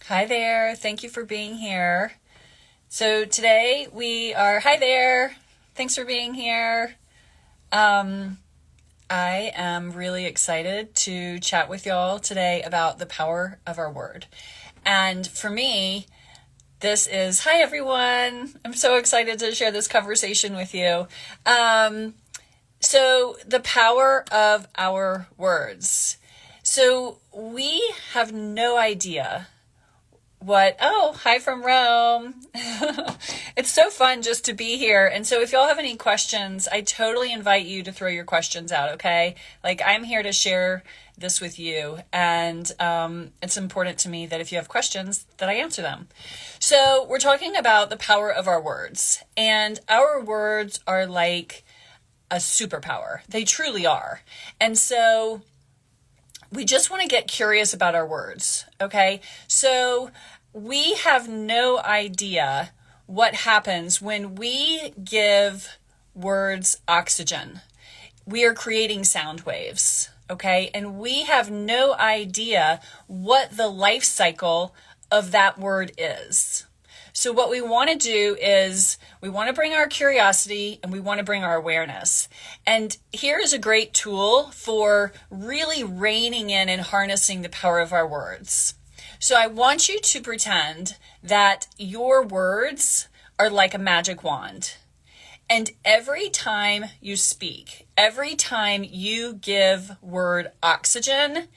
Hi there. Thank you for being here. So today hi there. Thanks for being here. Um, I am really excited to chat with y'all today about the power of our word. And for me, hi everyone. I'm so excited to share this conversation with you. So the power of our words. So we have no idea hi from Rome. It's so fun just to be here. And so if y'all have any questions, I totally invite you to throw your questions out, okay? Like, I'm here to share this with you. And it's important to me that if you have questions, that I answer them. So we're talking about the power of our words. And our words are like a superpower. They truly are. And so we just want to get curious about our words, okay? So we have no idea what happens when we give words oxygen. We are creating sound waves, okay? And we have no idea what the life cycle of that word is. So what we want to do is we want to bring our curiosity and we want to bring our awareness. And here is a great tool for really reining in and harnessing the power of our words. So I want you to pretend that your words are like a magic wand. And every time you speak, every time you give word oxygen,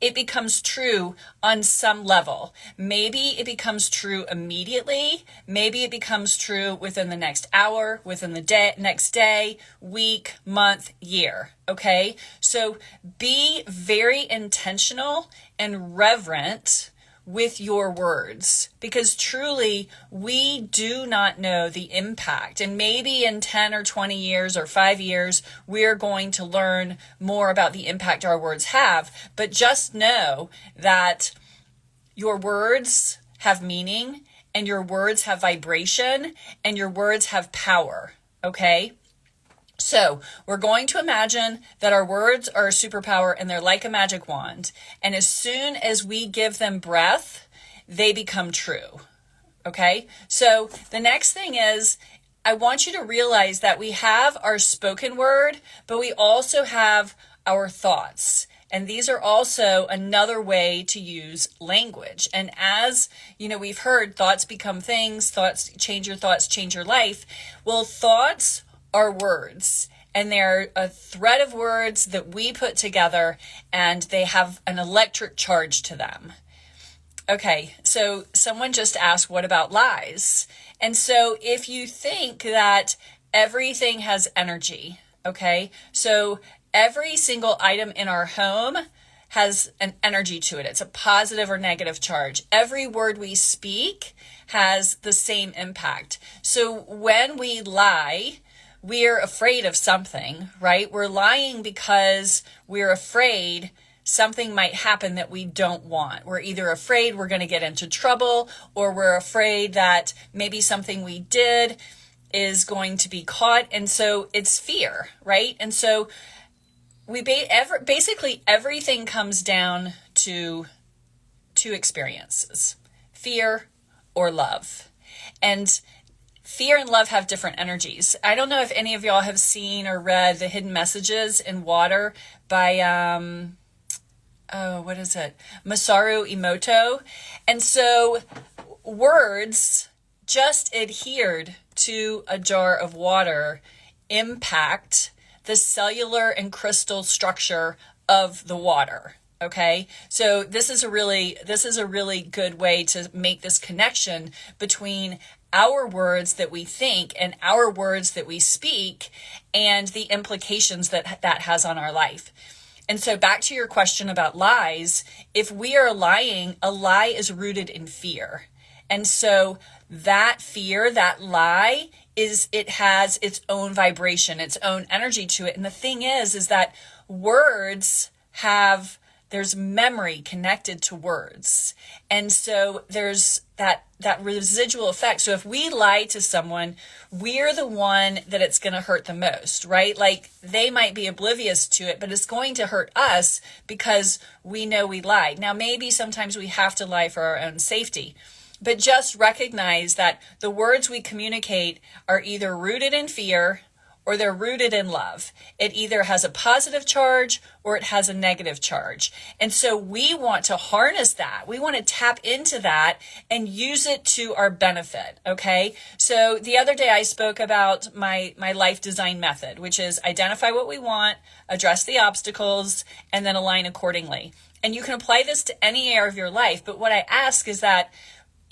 it becomes true on some level. Maybe it becomes true immediately. Maybe it becomes true within the next hour, within the next day, week, month, year. Okay? So be very intentional and reverent with your words, because truly we do not know the impact. And maybe in 10 or 20 years or 5 years, we're going to learn more about the impact our words have. But just know that your words have meaning, and your words have vibration, and your words have power. Okay? So we're going to imagine that our words are a superpower and they're like a magic wand. And as soon as we give them breath, they become true. Okay? So the next thing is, I want you to realize that we have our spoken word, but we also have our thoughts. And these are also another way to use language. And as you know, we've heard thoughts become things, thoughts, change your life. Well, thoughts are words, and they're a thread of words that we put together, and they have an electric charge to them. Okay, so someone just asked, what about lies? And so if you think that everything has energy, okay, so every single item in our home has an energy to it. It's a positive or negative charge. Every word we speak has the same impact. So when we lie, we're afraid of something, right? We're lying because we're afraid something might happen that we don't want. We're either afraid we're going to get into trouble, or we're afraid that maybe something we did is going to be caught. And so it's fear, right? And so basically everything comes down to two experiences: fear or love. And fear and love have different energies. I don't know if any of y'all have seen or read The Hidden Messages in Water by, Masaru Emoto. And so words just adhered to a jar of water impact the cellular and crystal structure of the water. Okay, so this is a really good way to make this connection between our words that we think and our words that we speak, and the implications that has on our life. And so back to your question about lies, if we are lying, a lie is rooted in fear. And so that fear, that lie, it has its own vibration, its own energy to it. And the thing is that words have there's memory connected to words. And so there's that residual effect. So if we lie to someone, we're the one that it's going to hurt the most, right? Like they might be oblivious to it, but it's going to hurt us because we know we lied. Now, maybe sometimes we have to lie for our own safety, but just recognize that the words we communicate are either rooted in fear or they're rooted in love. It either has a positive charge or it has a negative charge. And so we want to harness that. We want to tap into that and use it to our benefit, okay? So the other day I spoke about my life design method, which is identify what we want, address the obstacles, and then align accordingly. And you can apply this to any area of your life, but what I ask is that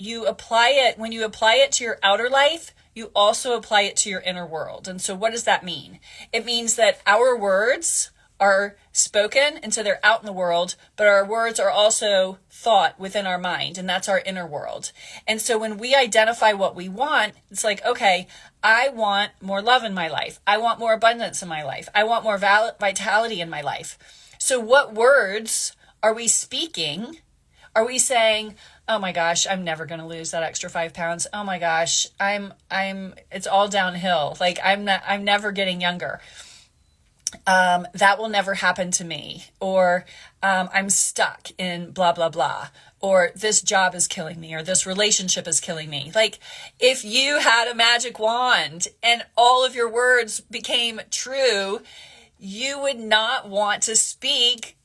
you apply it, when you apply it to your outer life, you also apply it to your inner world. And so what does that mean? It means that our words are spoken, and so they're out in the world, but our words are also thought within our mind, and that's our inner world. And so when we identify what we want, it's like, okay, I want more love in my life. I want more abundance in my life. I want more vitality in my life. So what words are we speaking? Are we saying, oh my gosh, I'm never going to lose that extra 5 pounds. Oh my gosh, it's all downhill. Like I'm never getting younger. That will never happen to me. Or, I'm stuck in blah, blah, blah. Or this job is killing me, or this relationship is killing me. Like if you had a magic wand and all of your words became true, you would not want to speak.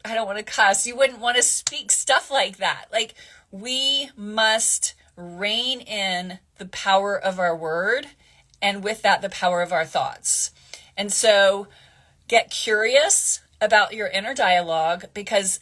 I don't want to cuss. You wouldn't want to speak stuff like that. Like we must rein in the power of our word, and with that, the power of our thoughts. And so get curious about your inner dialogue, because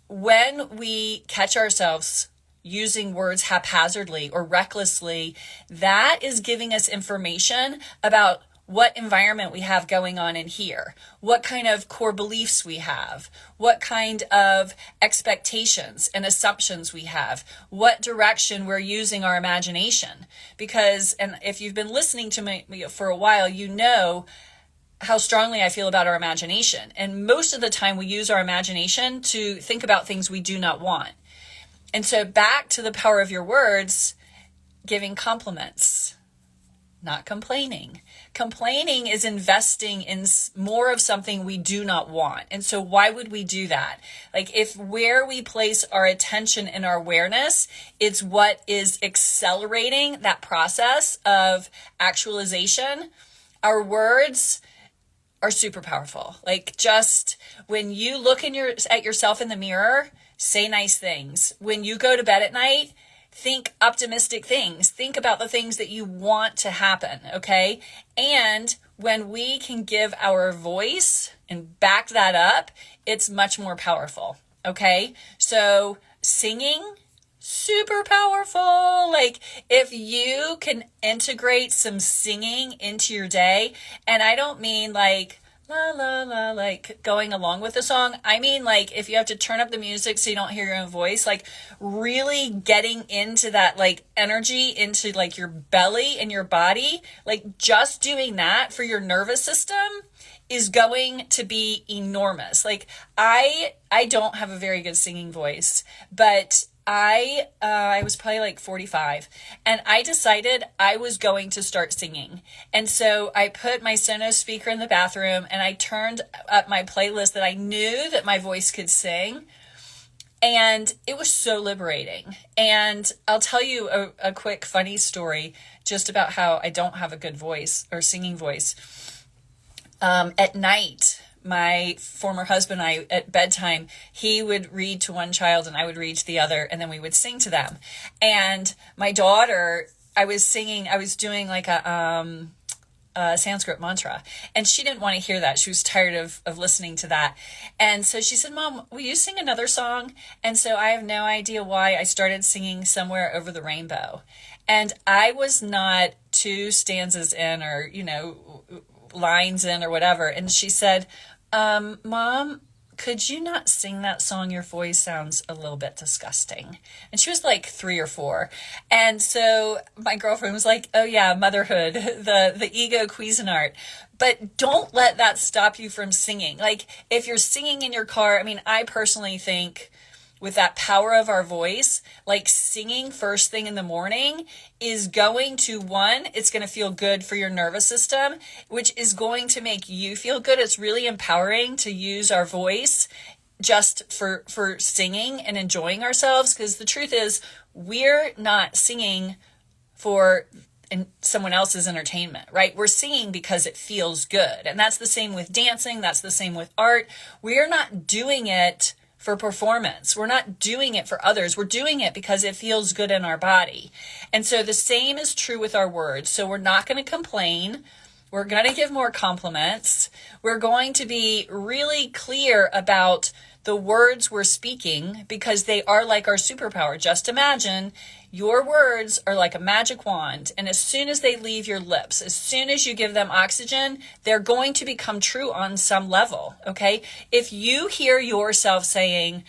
when we catch ourselves using words haphazardly or recklessly, that is giving us information about what environment we have going on in here, what kind of core beliefs we have, what kind of expectations and assumptions we have, what direction we're using our imagination. Because, and if you've been listening to me for a while, you know how strongly I feel about our imagination. And most of the time we use our imagination to think about things we do not want. And so back to the power of your words, giving compliments, not complaining. Complaining is investing in more of something we do not want. And so why would we do that? Like if where we place our attention and our awareness, it's what is accelerating that process of actualization. Our words are super powerful. Like just when you look at yourself in the mirror, say nice things. When you go to bed at night, think optimistic things. Think about the things that you want to happen, okay? And when we can give our voice and back that up, it's much more powerful, okay? So singing, super powerful. Like if you can integrate some singing into your day, and I don't mean like la la la, like going along with the song. I mean, like if you have to turn up the music so you don't hear your own voice, like really getting into that like energy into like your belly and your body, like just doing that for your nervous system is going to be enormous. Like I don't have a very good singing voice, but I was probably like 45 and I decided I was going to start singing. And so I put my Sonos speaker in the bathroom and I turned up my playlist that I knew that my voice could sing. And it was so liberating. And I'll tell you a quick funny story just about how I don't have a good voice or singing voice. At night, my former husband and I, at bedtime, he would read to one child and I would read to the other, and then we would sing to them. And my daughter, I was doing like a Sanskrit mantra, and she didn't want to hear that. She was tired of listening to that. And so she said, Mom, will you sing another song? And so I have no idea why I started singing Somewhere Over the Rainbow. And I was not 2 stanzas in or, lines in or whatever. And she said, Mom, could you not sing that song? Your voice sounds a little bit disgusting. And she was like 3 or 4. And so my girlfriend was like, oh yeah, motherhood, the ego Cuisinart. But don't let that stop you from singing. Like if you're singing in your car, I mean, I personally think with that power of our voice, like singing first thing in the morning is going to, one, it's going to feel good for your nervous system, which is going to make you feel good. It's really empowering to use our voice just for singing and enjoying ourselves. Because the truth is, we're not singing for someone else's entertainment, right? We're singing because it feels good. And that's the same with dancing. That's the same with art. We're not doing it for performance. We're not doing it for others. We're doing it because it feels good in our body. And so the same is true with our words. So we're not going to complain. We're going to give more compliments. We're going to be really clear about the words we're speaking because they are like our superpower. Just imagine your words are like a magic wand. And as soon as they leave your lips, as soon as you give them oxygen, they're going to become true on some level. Okay. If you hear yourself saying,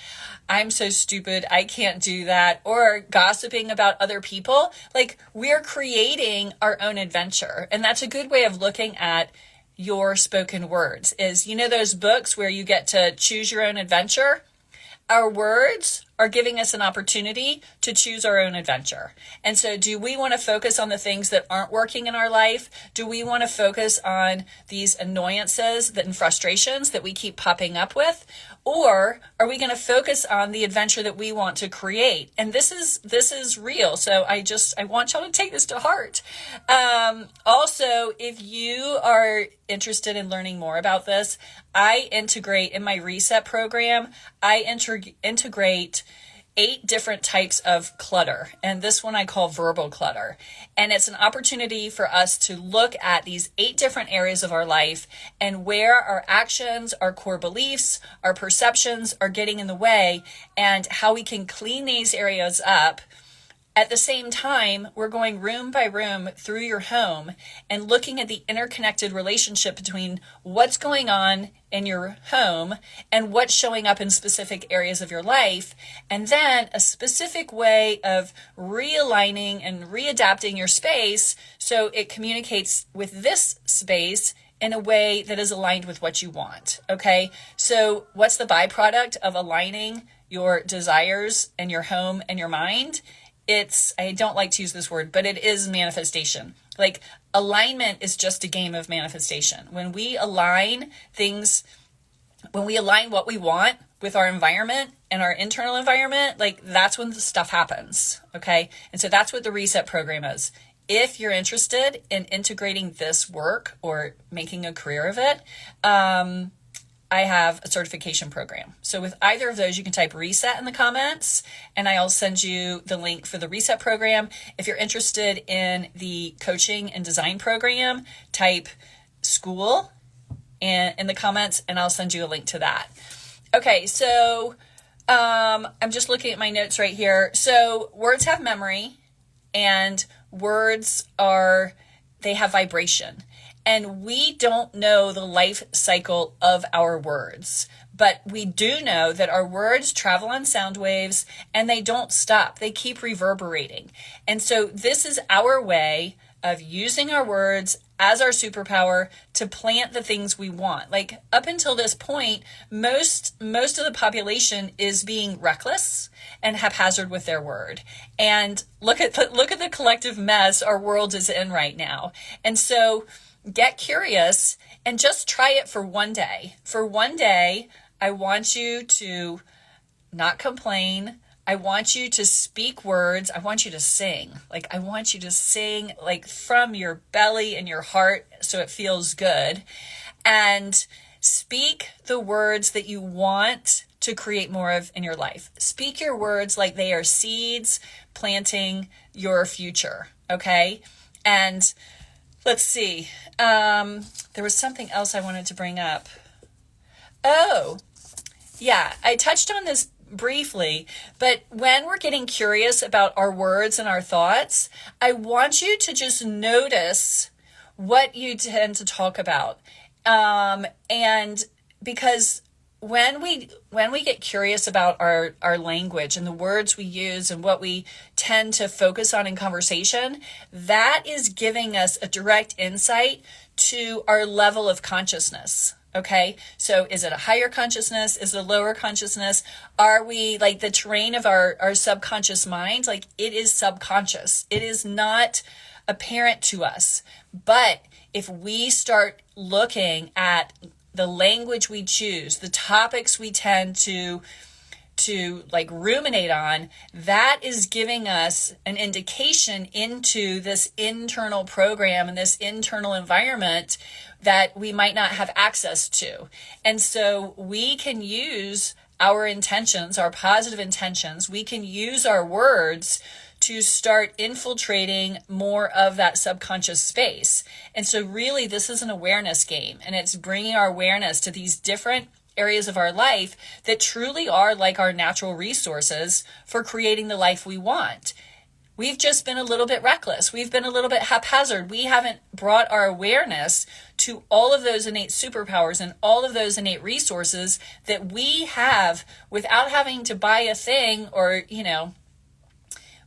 I'm so stupid, I can't do that, or gossiping about other people, like we're creating our own adventure. And that's a good way of looking at your spoken words is, you know, those books where you get to choose your own adventure? Our words are giving us an opportunity to choose our own adventure. And so do we want to focus on the things that aren't working in our life? Do we want to focus on these annoyances and frustrations that we keep popping up with? Or are we going to focus on the adventure that we want to create? And this is real. So I want y'all to take this to heart. Also, if you are interested in learning more about this, I integrate in my reset program, I integrate 8 different types of clutter. And this one I call verbal clutter. And it's an opportunity for us to look at these 8 different areas of our life and where our actions, our core beliefs, our perceptions are getting in the way and how we can clean these areas up. At the same time, we're going room by room through your home and looking at the interconnected relationship between what's going on in your home and what's showing up in specific areas of your life, and then a specific way of realigning and readapting your space so it communicates with this space in a way that is aligned with what you want, okay? So what's the byproduct of aligning your desires and your home and your mind? I don't like to use this word, but it is manifestation. Like alignment is just a game of manifestation. When we align things, when we align what we want with our environment and our internal environment, like that's when the stuff happens. Okay. And so that's what the reset program is. If you're interested in integrating this work or making a career of it, I have a certification program. So with either of those, you can type reset in the comments and I'll send you the link for the reset program. If you're interested in the coaching and design program, type school in the comments and I'll send you a link to that. Okay, so I'm just looking at my notes right here. So words have memory and words they have vibration. And we don't know the life cycle of our words, but we do know that our words travel on sound waves and they don't stop. They keep reverberating. And so this is our way of using our words as our superpower to plant the things we want. Like up until this point, most of the population is being reckless and haphazard with their word. And look at the collective mess our world is in right now. And so get curious and just try it for one day. For one day, I want you to not complain. I want you to speak words. I want you to sing. Like, I want you to sing like from your belly and your heart so it feels good. And speak the words that you want to create more of in your life. Speak your words like they are seeds planting your future, okay? And let's see. There was something else I wanted to bring up. Oh, yeah, I touched on this briefly, but when we're getting curious about our words and our thoughts, I want you to just notice what you tend to talk about. And because when we get curious about our language and the words we use and what we tend to focus on in conversation, that is giving us a direct insight to our level of consciousness. Okay, so is it a higher consciousness? Is it a lower consciousness? Are we like the terrain of our subconscious mind? Like, it is subconscious. It is not apparent to us. But if we start looking at the language we choose, the topics we tend to like ruminate on, that is giving us an indication into this internal program and this internal environment that we might not have access to. And so we can use our intentions, our positive intentions, we can use our words to start infiltrating more of that subconscious space. And so really this is an awareness game, and it's bringing our awareness to these different areas of our life that truly are like our natural resources for creating the life we want. We've just been a little bit reckless. We've been a little bit haphazard. We haven't brought our awareness to all of those innate superpowers and all of those innate resources that we have without having to buy a thing or,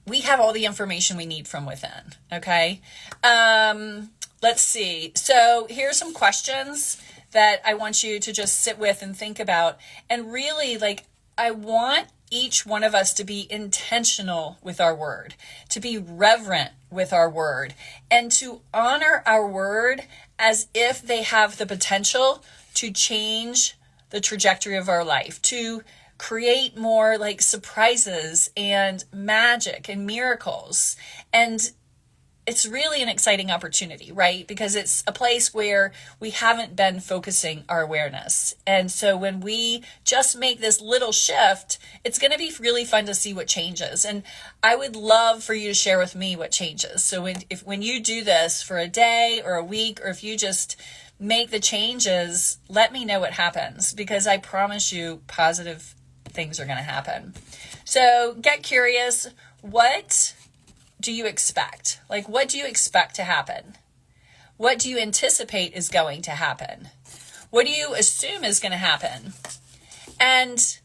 we have all the information we need from within. Okay. Let's see. So here's some questions that I want you to just sit with and think about. And really, like, I want each one of us to be intentional with our word, to be reverent with our word, and to honor our word as if they have the potential to change the trajectory of our life, to create more like surprises and magic and miracles. And it's really an exciting opportunity, right? Because it's a place where we haven't been focusing our awareness. And so when we just make this little shift, it's going to be really fun to see what changes. And I would love for you to share with me what changes. So when you do this for a day or a week, or if you just make the changes, let me know what happens, because I promise you positive things are going to happen. So get curious. What do you expect? Like, what do you expect to happen? What do you anticipate is going to happen? What do you assume is going to happen? And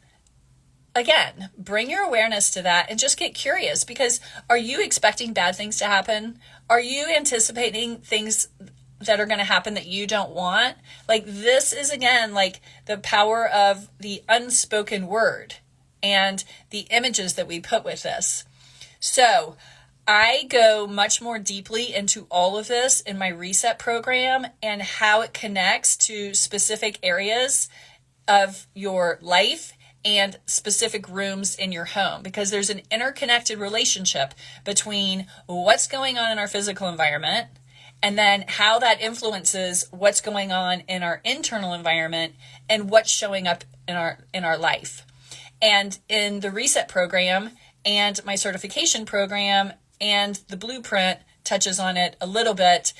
again, bring your awareness to that and just get curious, because are you expecting bad things to happen? Are you anticipating things that are going to happen that you don't want? Like, this is, again, like the power of the unspoken word and the images that we put with this. So I go much more deeply into all of this in my reset program and how it connects to specific areas of your life and specific rooms in your home, because there's an interconnected relationship between what's going on in our physical environment and then how that influences what's going on in our internal environment and what's showing up in our life. And in the reset program and my certification program, and the blueprint touches on it a little bit,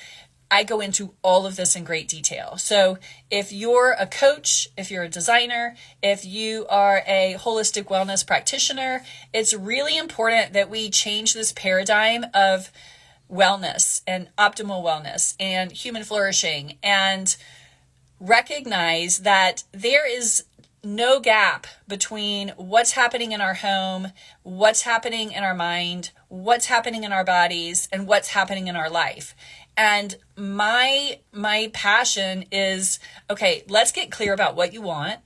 I go into all of this in great detail. So if you're a coach, if you're a designer, if you are a holistic wellness practitioner, it's really important that we change this paradigm of wellness and optimal wellness and human flourishing, and recognize that there is no gap between what's happening in our home, what's happening in our mind, what's happening in our bodies, and what's happening in our life. And my passion is, okay, let's get clear about what you want,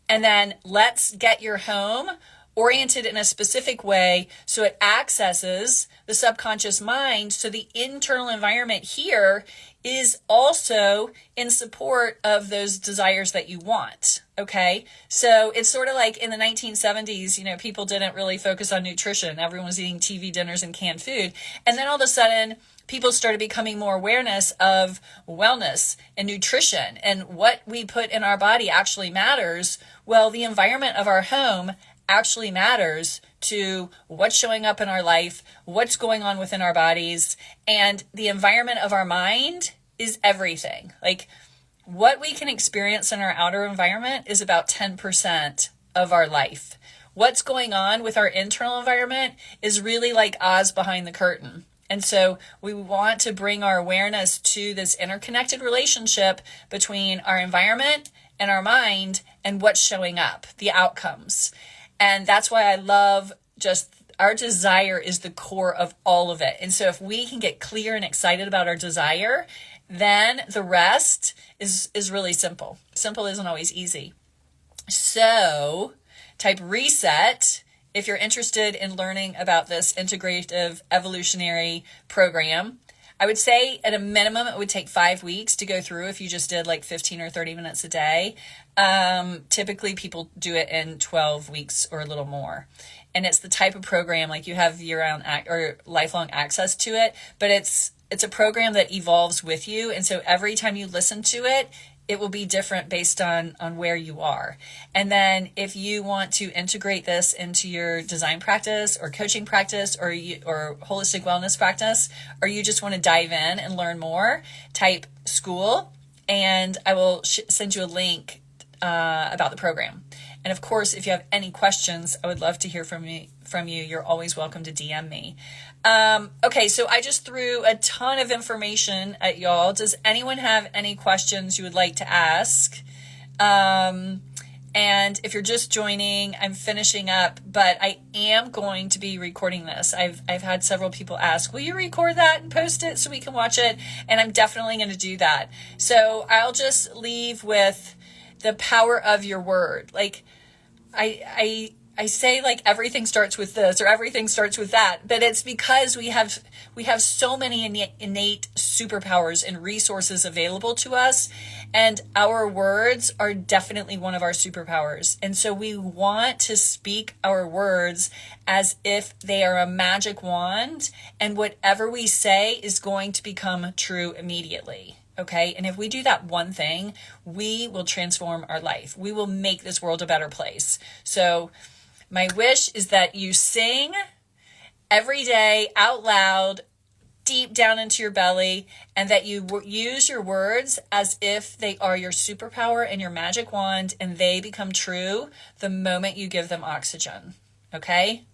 and then let's get your home oriented in a specific way so it accesses the subconscious mind, so the internal environment here is also in support of those desires that you want. Okay. So it's sort of like in the 1970s, people didn't really focus on nutrition. Everyone was eating TV dinners and canned food. And then all of a sudden, people started becoming more awareness of wellness and nutrition, and what we put in our body actually matters. Well, the environment of our home actually matters to what's showing up in our life, what's going on within our bodies, and the environment of our mind is everything. Like, what we can experience in our outer environment is about 10% of our life. What's going on with our internal environment is really like Oz behind the curtain. And so we want to bring our awareness to this interconnected relationship between our environment and our mind and what's showing up, the outcomes. And that's why I love just our desire is the core of all of it. And so if we can get clear and excited about our desire, then the rest is really simple. Simple isn't always easy. So type reset if you're interested in learning about this integrative evolutionary program. I would say at a minimum, it would take 5 weeks to go through if you just did like 15 or 30 minutes a day. Typically people do it in 12 weeks or a little more. And it's the type of program, like you have year-round or lifelong access to it, but it's a program that evolves with you. And so every time you listen to it, it will be different based on where you are. And then if you want to integrate this into your design practice or coaching practice or holistic wellness practice, or you just want to dive in and learn more, type school and I will send you a link about the program. And of course, if you have any questions, I would love to hear from you. You're always welcome to DM me. Okay, so I just threw a ton of information at y'all. Does anyone have any questions you would like to ask? And if you're just joining, I'm finishing up, but I am going to be recording this. I've had several people ask, will you record that and post it so we can watch it? And I'm definitely going to do that. So I'll just leave with the power of your word. Like I say like everything starts with this or everything starts with that, but it's because we have so many innate superpowers and resources available to us, and our words are definitely one of our superpowers. And so we want to speak our words as if they are a magic wand, and whatever we say is going to become true immediately. Okay. And if we do that one thing, we will transform our life. We will make this world a better place. So my wish is that you sing every day out loud, deep down into your belly, and that you use your words as if they are your superpower and your magic wand, and they become true the moment you give them oxygen. Okay.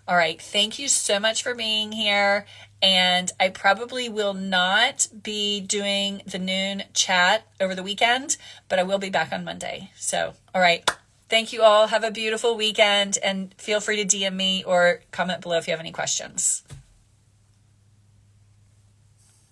All right. Thank you so much for being here. And I probably will not be doing the noon chat over the weekend, but I will be back on Monday. So, all right. Thank you all. Have a beautiful weekend and feel free to DM me or comment below if you have any questions.